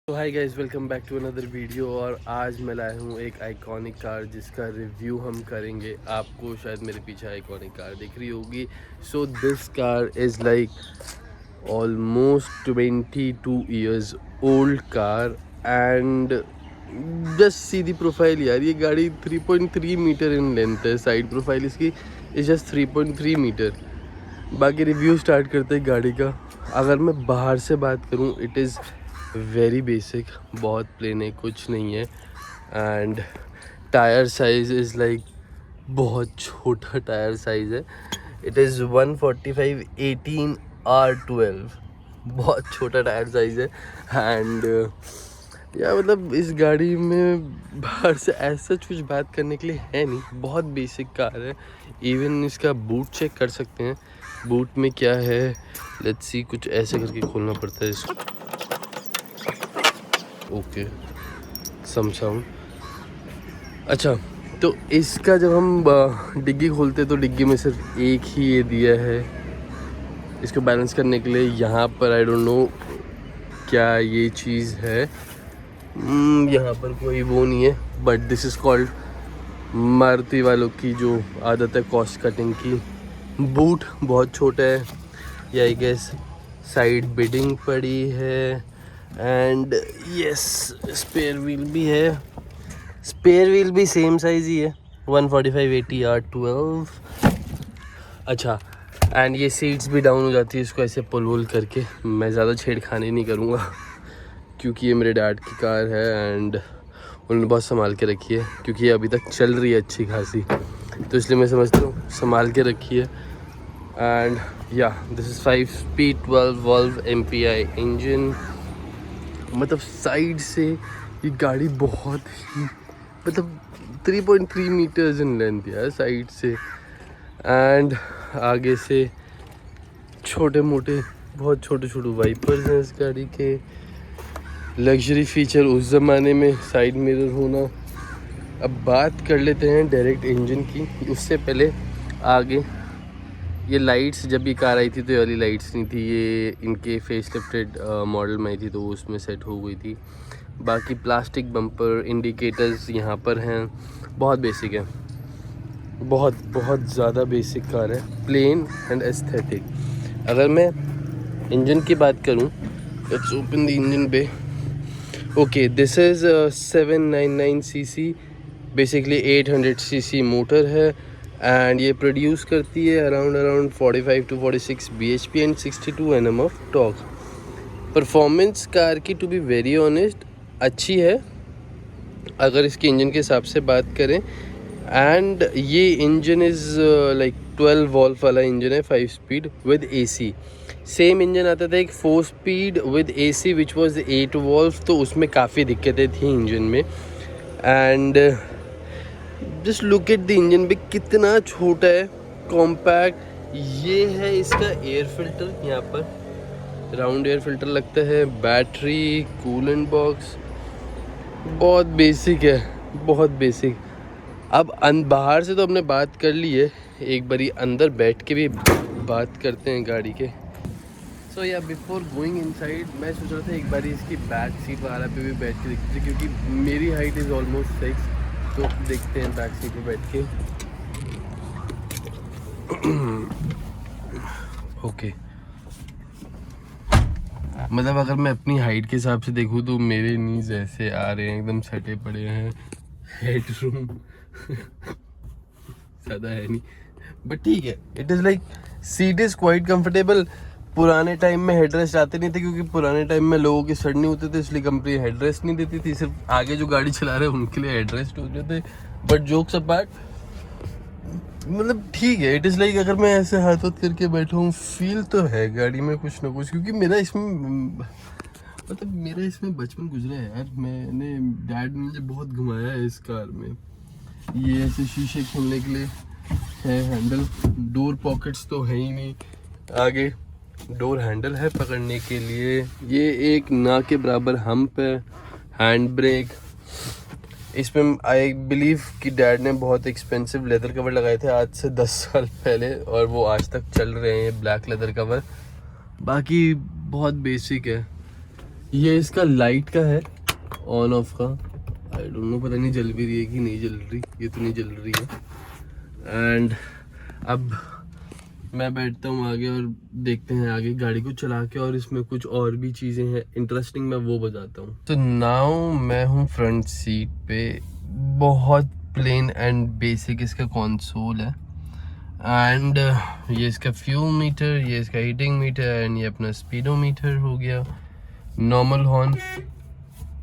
तो hi guys, welcome back to another video. और आज मैं लाया हूँ एक आइकॉनिक कार जिसका रिव्यू हम करेंगे। आपको शायद मेरे पीछे आइकॉनिक कार दिख रही होगी। So this car is like almost 22 years old car and just see the profile यार। ये गाड़ी 3.3 मीटर इन लेंथ है। साइड प्रोफाइल इसकी इज जस्ट 3.3 मीटर। बाकी रिव्यू स्टार्ट करते हैं गाड़ी का। अगर मैं बाहर से बात करूँ, इट इज़ वेरी बेसिक, बहुत प्लेन है, कुछ नहीं है। And tyre size is like बहुत छोटा टायर साइज है। इट इज़ 145/18R12, बहुत छोटा टायर साइज है। एंड या मतलब इस गाड़ी में बाहर से ऐसा कुछ बात करने के लिए है नहीं, बहुत बेसिक कार है। इवन इसका बूट चेक कर सकते हैं, बूट में क्या है। लेट्स सी, कुछ ऐसे करके खोलना पड़ता है इसको। Okay, some sound. अच्छा, तो इसका जब हम डिग्गी खोलते हैं तो डिग्गी में सिर्फ एक ही ये दिया है इसको बैलेंस करने के लिए। यहाँ पर आई डोंट नो क्या ये चीज़ है। यहाँ पर कोई वो नहीं है, but this is called Maruti वालों की जो आदत है कॉस्ट कटिंग की। बूट बहुत छोटा है, या आई गेस साइड बिडिंग पड़ी है। एंड यस, स्पेयर व्हील भी है। स्पेयर व्हील भी सेम साइज़ ही है, 145/80R12। अच्छा, एंड ये सीट्स भी डाउन हो जाती है इसको ऐसे पुल वुल करके। मैं ज़्यादा छेड़खानी नहीं करूँगा क्योंकि ये मेरे डैड की कार है एंड उन्होंने बहुत संभाल के रखी है, क्योंकि ये अभी तक चल रही है अच्छी खासी, तो इसलिए मैं समझता हूँ संभाल के रखी है। एंड या this is 5 speed 12 valve MPI engine. मतलब साइड से ये गाड़ी बहुत ही, मतलब 3.3 मीटर्स इन लेंथ यार साइड से। एंड आगे से छोटे मोटे, बहुत छोटे छोटे वाइपर्स हैं इस गाड़ी के। लग्जरी फीचर उस ज़माने में साइड मिरर होना। अब बात कर लेते हैं डायरेक्ट इंजन की। उससे पहले आगे ये लाइट्स, जब ये कार आई थी तो ये वाली लाइट्स नहीं थी, ये इनके फेस लिफ्टेड मॉडल में आई थी तो उसमें सेट हो गई थी। बाकी प्लास्टिक बम्पर, इंडिकेटर्स यहाँ पर हैं। बहुत बेसिक है, बहुत बहुत ज़्यादा बेसिक कार है, प्लेन एंड एस्थेटिक। अगर मैं इंजन की बात करूँ, let's open the engine bay. Okay, this is 799cc, basically 800cc motor है। एंड ये प्रोड्यूस करती है around 45 to 46 bhp and 62 Nm of torque. Performance car की, टू बी वेरी ऑनेस्ट, अच्छी है अगर इसके इंजन के हिसाब से बात करें। एंड ये इंजन इज़ लाइक 12 वॉल्व वाला इंजन है, 5 speed with AC। Same engine आता था एक 4 speed with AC which was 8 valve, तो उसमें काफ़ी दिक्कतें थी इंजन में। And just look at the engine भी, कितना छोटा है, कॉम्पैक्ट। ये है इसका एयर फिल्टर, यहाँ पर राउंड एयर फिल्टर लगता है। बैटरी, कूलेंट बॉक्स, बहुत बेसिक है, बहुत बेसिक। अब बाहर से तो हमने बात कर ली है, एक बारी अंदर बैठ के भी बात करते हैं गाड़ी के। सो या बिफोर गोइंग इनसाइड, मैं सोच रहा था एक बारी इसकी बैक सीट वगैरह पे भी बैठ के देखते थे, क्योंकि मेरी हाइट इज़ ऑलमोस्ट 6, तो देखते हैं बैक सीट पे बैठ के। ओके, मतलब अगर मैं अपनी हाइट के हिसाब से देखूँ तो मेरे नीज ऐसे आ रहे हैं, एकदम सटे पड़े हैं। हेड रूम ज़्यादा है नहीं, बट ठीक है। It is like seat is quite comfortable. पुराने टाइम में हेडरेस्ट आते नहीं थे, क्योंकि पुराने टाइम में लोगों के सर नहीं होते थे, इसलिए कंपनी हेडरेस्ट नहीं देती थी। सिर्फ आगे जो गाड़ी चला रहे हैं उनके लिए हेडरेस्ट होते थे। बट जोक्स अपार्ट, मतलब ठीक है। इट इज़ लाइक अगर मैं ऐसे हाथ हाथ करके बैठा हूँ, फील तो है गाड़ी में कुछ ना कुछ, क्योंकि मेरा इसमें बचपन गुजरा है यार। मैंने, डैड ने मुझे बहुत घुमाया है इस कार में। ये ऐसे शीशे खोलने के लिए है हैंडल, डोर पॉकेट्स तो है ही नहीं, आगे डोर हैंडल है पकड़ने के लिए। ये एक ना के बराबर हम्प है। हैंड ब्रेक, इसमें आई बिलीव कि डैड ने बहुत एक्सपेंसिव लेदर कवर लगाए थे आज से 10 साल पहले, और वो आज तक चल रहे हैं, ब्लैक लेदर कवर। बाकी बहुत बेसिक है। ये इसका लाइट का है, ऑन ऑफ का। आई डोंट नो, पता नहीं जल भी रही है कि नहीं जल रही। ये तो नहीं जल रही है। एंड अब मैं बैठता हूँ आगे और देखते हैं आगे गाड़ी को चला के, और इसमें कुछ और भी चीज़ें हैं इंटरेस्टिंग, मैं वो बताता हूँ। तो नाउ मैं हूँ फ्रंट सीट पे। बहुत प्लेन एंड बेसिक इसका कंसोल है। एंड ये इसका फ्यूल मीटर, ये इसका हीटिंग मीटर, एंड ये अपना स्पीडोमीटर हो गया। नॉर्मल हॉर्न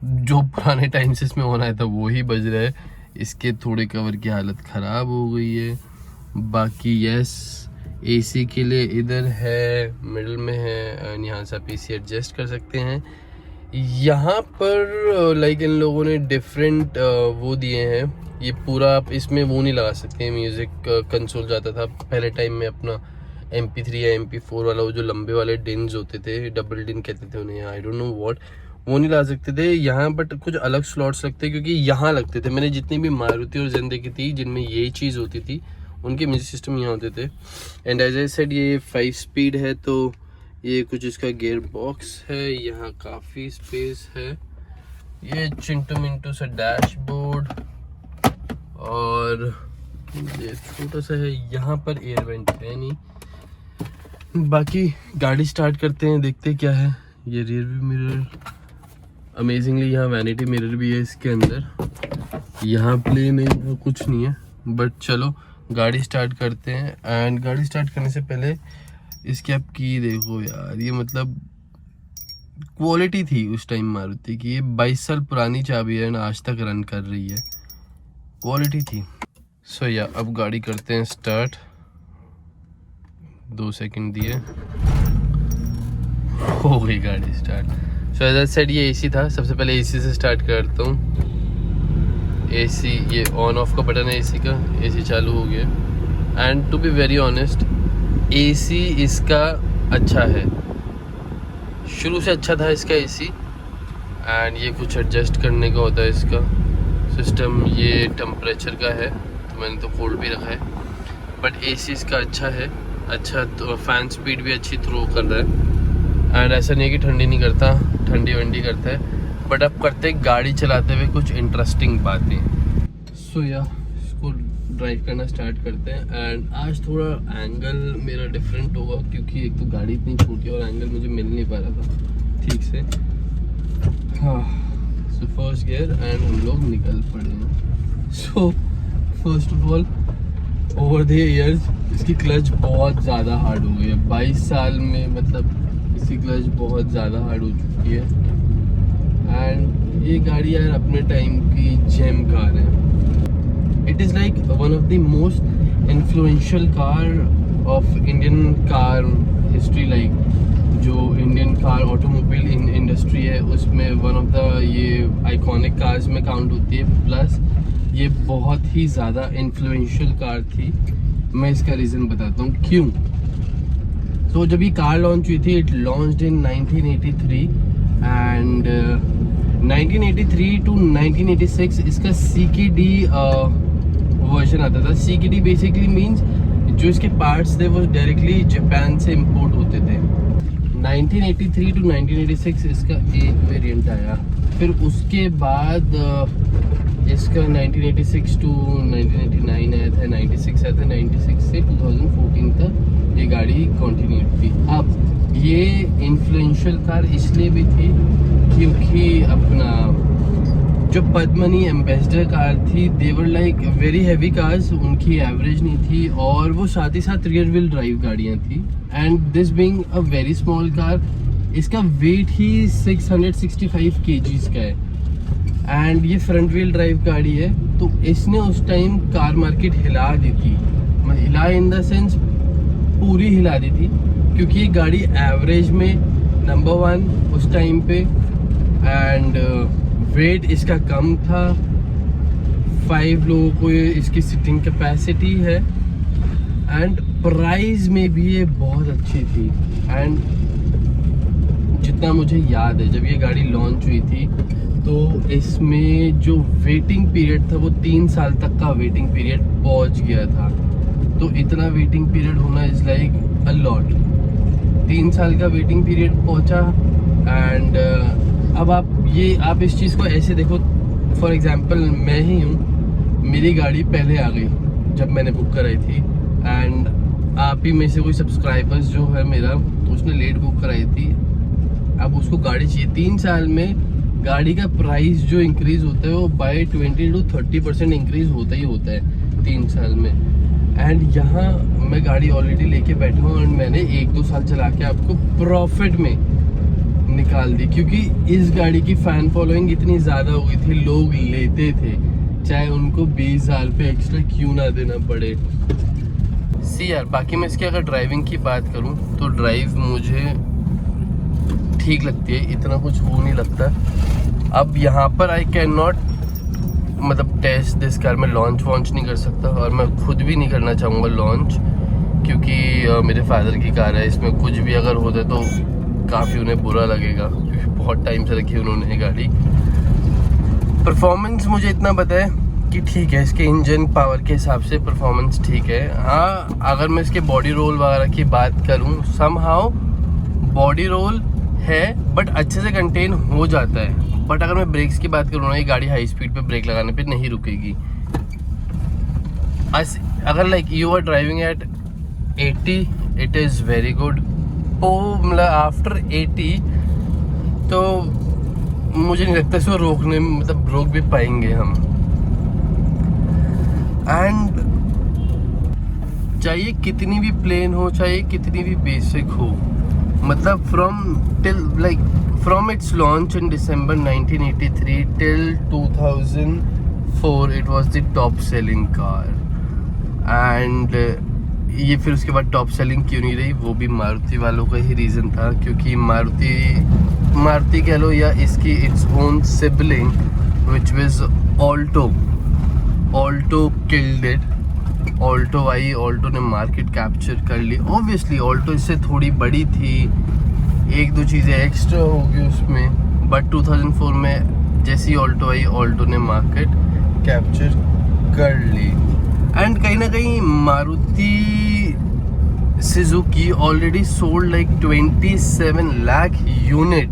जो पुराने टाइम से इसमें होना था वो ही बज रहा है। इसके थोड़े कवर की हालत ख़राब हो गई है। बाकी यस, एसी के लिए इधर है, मिडल में है, एंड यहाँ से आप एसी एडजस्ट कर सकते हैं। यहाँ पर लाइक इन लोगों ने डिफरेंट वो दिए हैं। ये पूरा आप इसमें वो नहीं लगा सकते, म्यूज़िक कंसोल जाता था पहले टाइम में अपना MP3 या MP4 वाला, वो जो लंबे वाले डिन्स होते थे, डबल डिन कहते थे उन्हें, आई डोंट नो व्हाट, वो नहीं ला सकते थे यहाँ। बट कुछ अलग स्लॉट्स लगते क्योंकि यहाँ लगते थे। मैंने जितनी भी मारुति और जेन देखी थी जिनमें ये चीज़ होती थी, उनके म्यूजिक सिस्टम यहाँ होते थे। एंड एज आई सेड ये 5 स्पीड है, तो ये कुछ इसका गियर बॉक्स है। यहाँ काफ़ी स्पेस है। ये चिंटू मिंटू सा डैशबोर्ड, और ये छोटा सा है। यहाँ पर एयर वेंट है नहीं। बाकी गाड़ी स्टार्ट करते हैं, देखते क्या है। ये रियर व्यू मिरर, अमेजिंगली यहाँ वैनिटी मिरर भी है इसके अंदर। यहाँ प्ले नहीं, कुछ नहीं है, बट चलो गाड़ी स्टार्ट करते हैं। एंड गाड़ी स्टार्ट करने से पहले इसकी आप की देखो यार, ये मतलब क्वालिटी थी उस टाइम मारुति की। ये 22 साल पुरानी चाबी है, आज तक रन कर रही है, क्वालिटी थी। सो या अब गाड़ी करते हैं स्टार्ट। 2 सेकंड दिए, हो गई गाड़ी start. So as I said ये एसी था। सबसे पहले एसी से स्टार्ट करता हूँ। एसी ये ऑन ऑफ का बटन है एसी का, एसी चालू हो गया। And to be very honest, AC इसका अच्छा है, शुरू से अच्छा था इसका एसी। एंड ये कुछ एडजस्ट करने का होता है इसका सिस्टम। ये टेम्परेचर का है, तो मैंने तो कोल्ड भी रखा है, बट एसी इसका अच्छा है। अच्छा, तो फैन स्पीड भी अच्छी थ्रो कर रहा है। एंड ऐसा नहीं है कि ठंडी नहीं करता, ठंडी वंडी करता है। बट अब करते गाड़ी चलाते हुए कुछ इंटरेस्टिंग बातें। सो या इसको ड्राइव करना स्टार्ट करते हैं। एंड आज थोड़ा एंगल मेरा डिफरेंट होगा क्योंकि एक तो गाड़ी इतनी छोटी और एंगल मुझे मिल नहीं पा रहा था ठीक से। हाँ, सो फर्स्ट गियर एंड हम लोग निकल पड़े हैं। So first of all, over the years इसकी क्लच बहुत ज़्यादा हार्ड हो गई है। 22 साल में मतलब इसकी क्लच बहुत ज़्यादा हार्ड हो चुकी है। एंड ये गाड़ी यार अपने टाइम की जेम कार है। It is like one of the most influential car of Indian car history. Like जो इंडियन कार ऑटोमोबाइल इंडस्ट्री है उसमें वन ऑफ द ये आइकॉनिक कार्स में काउंट होती है। प्लस ये बहुत ही ज़्यादा इन्फ्लुएंशियल कार थी। मैं इसका रीज़न बताता हूँ क्यों। तो जब ये कार लॉन्च हुई थी, it launched in 1983 and 1983 to 1986 इसका CKD वर्जन आता था। CKD बेसिकली मीन्स जो इसके पार्ट्स थे वो डायरेक्टली जापान से इंपोर्ट होते थे। 1983 टू 1986 इसका एक वेरिएंट आया। फिर उसके बाद इसका 1986 टू 1989 आया था, 96 आया था, 96 से 2014 तक ये गाड़ी कंटिन्यू थी। अब ये इन्फ्लुएंशियल कार इसलिए भी थी क्योंकि अपना जो पद्मनी एम्बेसडर कार थी, देवर लाइक वेरी हैवी कार्स, उनकी एवरेज नहीं थी और वो साथ ही साथ रियर व्हील ड्राइव गाड़ियाँ थी। And this being a very small car, इसका वेट ही 665 kgs का है। एंड ये फ्रंट व्हील ड्राइव गाड़ी है, तो इसने उस टाइम कार मार्केट हिला दी थी। हिला इन द सेंस पूरी हिला दी थी क्योंकि ये गाड़ी एवरेज में नंबर 1 उस टाइम पे। एंड वेट इसका कम था, 5 लोगों को इसकी सिटिंग कैपेसिटी है। एंड प्राइस में भी ये बहुत अच्छी थी। एंड जितना मुझे याद है जब ये गाड़ी लॉन्च हुई थी तो इसमें जो वेटिंग पीरियड था वो 3 साल तक का वेटिंग पीरियड पहुंच गया था। तो इतना वेटिंग पीरियड होना इज़ लाइक अ लॉट। 3 साल का वेटिंग पीरियड पहुंचा। एंड अब आप इस चीज़ को ऐसे देखो, फॉर एग्जांपल मैं ही हूँ, मेरी गाड़ी पहले आ गई जब मैंने बुक कराई थी, एंड आप ही में से कोई सब्सक्राइबर्स जो है मेरा, उसने लेट बुक कराई थी, अब उसको गाड़ी चाहिए। 3 साल में गाड़ी का प्राइस जो इंक्रीज़ होता है वो बाय 20 to 30% इंक्रीज़ होता ही होता है 3 साल में। एंड यहाँ मैं गाड़ी ऑलरेडी लेके बैठा हूँ, एंड मैंने 1-2 साल चला के आपको प्रॉफिट में निकाल दी, क्योंकि इस गाड़ी की फ़ैन फॉलोइंग इतनी ज़्यादा हो गई थी, लोग लेते थे, चाहे उनको 20,000 रुपये एक्स्ट्रा क्यों ना देना पड़े। सी यार, बाकी मैं इसकी अगर ड्राइविंग की बात करूं तो ड्राइव मुझे ठीक लगती है, इतना कुछ वो नहीं लगता। अब यहाँ पर आई कैन नॉट मतलब टेस्ट दिस कार, मैं लॉन्च वॉन्च नहीं कर सकता, और मैं खुद भी नहीं करना चाहूँगा लॉन्च, क्योंकि मेरे फादर की कार है, इसमें कुछ भी अगर होता है तो काफ़ी उन्हें बुरा लगेगा, क्योंकि बहुत टाइम से रखी उन्होंने गाड़ी। परफॉर्मेंस मुझे इतना पता है कि ठीक है, इसके इंजन पावर के हिसाब से परफॉर्मेंस ठीक है। हाँ, अगर मैं इसके बॉडी रोल वगैरह की बात करूँ, समहाउ बॉडी रोल है बट अच्छे से कंटेन हो जाता है। बट अगर मैं ब्रेक्स की बात करूँ ना, ये गाड़ी हाई स्पीड पे ब्रेक लगाने पे नहीं रुकेगी। अगर like you are driving at 80 it is very good, मतलब आफ्टर 80 तो मुझे नहीं लगता इसको रोकने में, मतलब रोक भी पाएंगे हम। एंड चाहिए कितनी भी प्लेन हो, चाहे कितनी भी बेसिक हो, मतलब from its launch in December 1983 till 2004 it was the top selling car. And ये फिर उसके बाद टॉप सेलिंग क्यों नहीं रही, वो भी मारुति वालों का ही रीज़न था, क्योंकि मारुति कह लो या इसकी its own sibling which was Alto killed it. Alto I, Alto ने मार्केट कैप्चर कर ली। ऑब्वियसली ऑल्टो इससे थोड़ी बड़ी थी, 1-2 चीज़ें एक्स्ट्रा होगी उसमें, बट 2004 में जैसी ऑल्टो आई, ऑल्टो ने मार्केट कैप्चर कर ली। एंड कहीं ना कहीं Maruti Suzuki already sold like 27 lakh unit,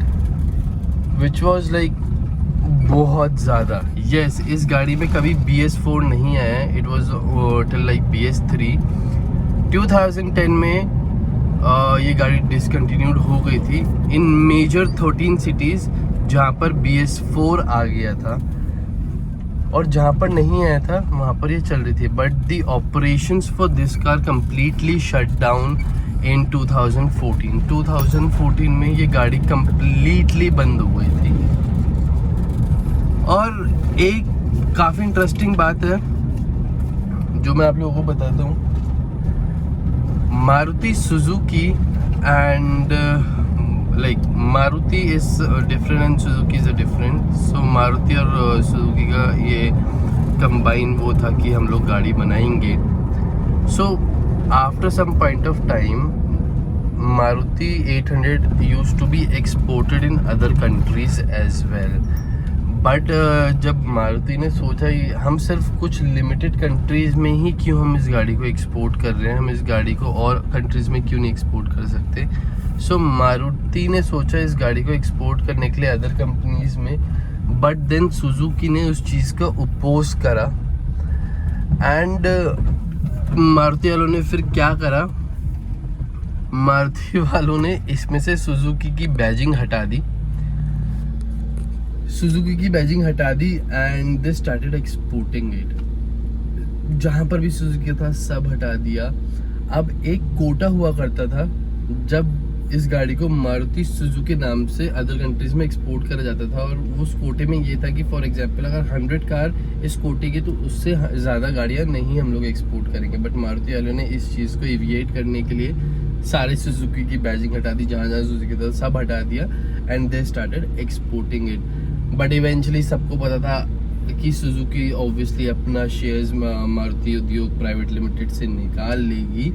which was like बहुत ज़्यादा। यस, इस गाड़ी में कभी BS4 नहीं आया है, it was till like BS3। 2010 में ये गाड़ी डिसकंटिन्यूड हो गई थी इन मेजर 13 सिटीज़ जहाँ पर BS4 आ गया था, और जहाँ पर नहीं आया था वहाँ पर ये चल रही थी। But the operations for this car completely shut down in 2014। 2014 में ये गाड़ी कम्प्लीटली बंद हो गई थी। और एक काफ़ी इंटरेस्टिंग बात है जो मैं आप लोगों को बताता हूँ, Maruti Suzuki and like Maruti is different and Suzuki is different. So Maruti और सुजुकी का ये कंबाइन वो था कि हम लोग गाड़ी बनाएंगे। So after some point of time Maruti 800 used to be exported in other countries as well. But जब मारुति ने सोचा हम सिर्फ कुछ लिमिटेड कंट्रीज़ में ही क्यों हम इस गाड़ी को एक्सपोर्ट कर रहे हैं, हम इस गाड़ी को और कंट्रीज़ में क्यों नहीं एक्सपोर्ट कर सकते। सो मारुति ने सोचा इस गाड़ी को एक्सपोर्ट करने के लिए अदर कंपनीज में, बट देन सुजुकी ने उस चीज़ का अपोज करा। एंड मारुति वालों ने फिर क्या करा, मारुति वालों ने इसमें से सुजुकी की बैजिंग हटा दी, and they started exporting it. जहाँ पर भी सुजुकी था सब हटा दिया। अब एक कोटा हुआ करता था जब इस गाड़ी को मारुति सुजुकी नाम से अदर कंट्रीज में एक्सपोर्ट करा जाता था, और उस कोटे में ये था कि फॉर एग्जांपल अगर 100 कार इस कोटे की तो उससे ज़्यादा गाड़ियाँ नहीं हम लोग एक्सपोर्ट करेंगे। बट मारुति वालों ने इस चीज़ को एविएट करने के लिए सारे सुजुकी की बैजिंग हटा दी, जहाँ सुजुकी था सब हटा दिया, and they started exporting it. But eventually सबको पता था कि सुजुकी ऑब्वियसली अपना शेयर्स मारुति उद्योग प्राइवेट लिमिटेड से निकाल लेगी।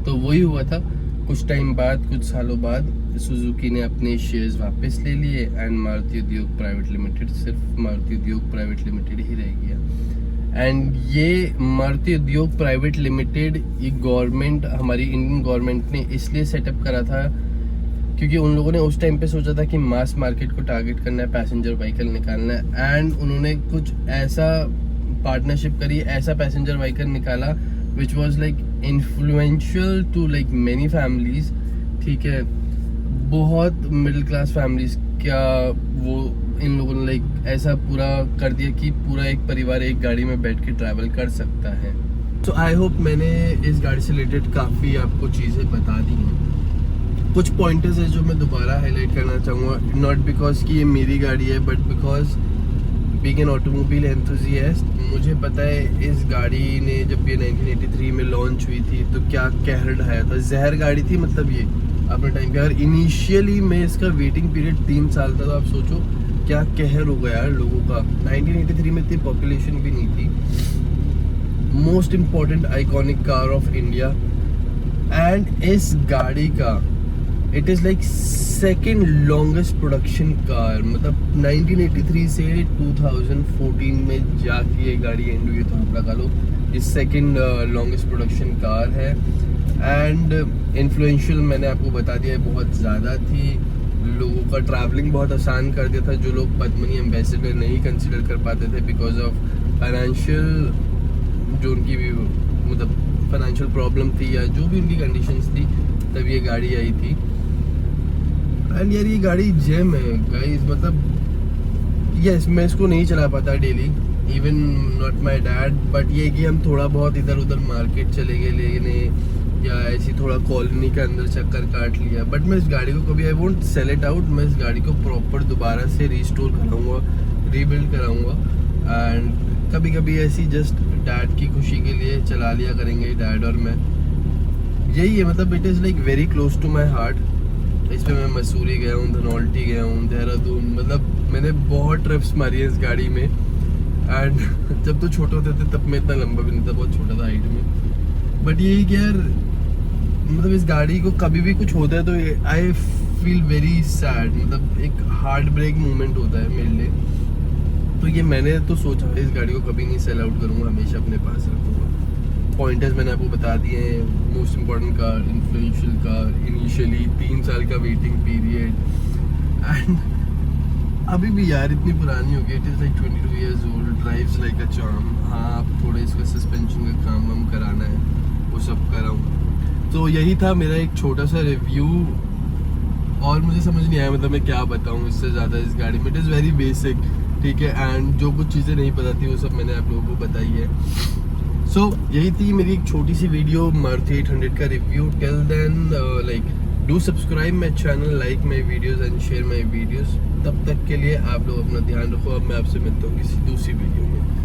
तो वही हुआ था। कुछ टाइम बाद, कुछ सालों बाद सुजुकी ने अपने शेयर्स वापस ले लिए, एंड मारुति उद्योग प्राइवेट लिमिटेड सिर्फ मारुति उद्योग प्राइवेट लिमिटेड ही रह गया। एंड ये मारुति उद्योग प्राइवेट लिमिटेड ये गवर्नमेंट, हमारी इंडियन गवर्नमेंट ने इसलिए सेटअप करा था क्योंकि उन लोगों ने उस टाइम पे सोचा था कि मास मार्केट को टारगेट करना है, पैसेंजर व्हीकल निकालना है, एंड उन्होंने कुछ ऐसा पार्टनरशिप करी, ऐसा पैसेंजर व्हीकल निकाला which was like influential to like many families. ठीक है, बहुत मिडिल क्लास फैमिलीज क्या वो इन लोगों ने लाइक ऐसा पूरा कर दिया कि पूरा एक परिवार एक गाड़ी में बैठ के ट्रैवल कर सकता है। तो आई होप मैंने इस गाड़ी से रिलेटेड काफ़ी आपको चीज़ें बता दी हैं। कुछ पॉइंटर्स है जो मैं दोबारा हाईलाइट करना चाहूँगा, नॉट बिकॉज कि ये मेरी गाड़ी है but because being an automobile enthusiast, मुझे पता है इस गाड़ी ने जब ये 1983 में लॉन्च हुई थी तो क्या कहर ढाया था। जहर गाड़ी थी, मतलब ये अपने टाइम पे। अगर इनिशियली में इसका वेटिंग पीरियड 3 साल था तो आप सोचो क्या कहर हो गया यार लोगों का। 1983 में इतनी पॉपुलेशन भी नहीं थी। Most important iconic car of India, and इस गाड़ी का it is like second longest production car, मतलब 1983 से 2014 में जाके ये गाड़ी एंड हुई, तो आप लगा लो ये सेकेंड लॉन्गेस्ट प्रोडक्शन कार है। एंड इन्फ्लुएंशियल मैंने आपको बता दिया है, बहुत ज़्यादा थी, लोगों का ट्रैवलिंग बहुत आसान कर दिया था। जो लोग पद्मनी एम्बेसडर नहीं कंसिडर कर पाते थे बिकॉज ऑफ फाइनेंशियल, जो उनकी भी मतलब फाइनेंशियल प्रॉब्लम थी या जो भी उनकी कंडीशंस थी, तब ये गाड़ी आई थी। एंड यार ये गाड़ी जेम है गाइस, मतलब यस मैं इसको नहीं चला पाता daily, even not my dad, but ये कि हम थोड़ा बहुत इधर उधर मार्केट चले गए लेने या ऐसी थोड़ा कॉलोनी के अंदर चक्कर काट लिया, बट मैं इस गाड़ी को कभी I won't sell it out. मैं इस गाड़ी को प्रॉपर दोबारा से रिस्टोर कराऊंगा, रीबिल्ड कराऊंगा, एंड कभी कभी ऐसी जस्ट डैड की खुशी के लिए चला लिया करेंगे डैड और मैं। यही है, मतलब it is like very close to my heart. इस पर मैं मसूरी गया हूँ, धनौल्टी गया हूँ, देहरादून, मतलब मैंने बहुत ट्रिप्स मारी है इस गाड़ी में। एंड जब तो छोटे होते थे तब मैं इतना लंबा भी नहीं था, बहुत छोटा था हाइट में। बट यही कि यार मतलब इस गाड़ी को कभी भी कुछ होता है तो आई फील वेरी सैड, मतलब एक हार्ट ब्रेक मोमेंट होता है मेरे लिए। तो ये मैंने तो सोचा इस गाड़ी को कभी नहीं सेल आउट करूँगा, हमेशा अपने पास रखूँगा। पॉइंटर्स मैंने आपको बता दिए हैं, most important car, influential car, initially 3 साल का वेटिंग पीरियड, एंड अभी भी यार इतनी पुरानी हो गई, it is like 22 years old, drives like a charm. हाँ, थोड़ा इसका सस्पेंशन का काम हम कराना है, वो सब कराऊँ। तो यही था मेरा एक छोटा सा रिव्यू, और मुझे समझ नहीं आया मतलब मैं क्या बताऊँ इससे ज़्यादा इस गाड़ी में। इट इज़ वेरी बेसिक, ठीक है, एंड जो कुछ चीज़ें नहीं पता थी वो सब मैंने आप लोगों को बताई है। सो यही थी मेरी एक छोटी सी वीडियो मारुति 800 का review. Till then like do subscribe my channel, like my videos and share my videos. तब तक के लिए आप लोग अपना ध्यान रखो। अब मैं आपसे मिलता हूँ किसी दूसरी वीडियो में।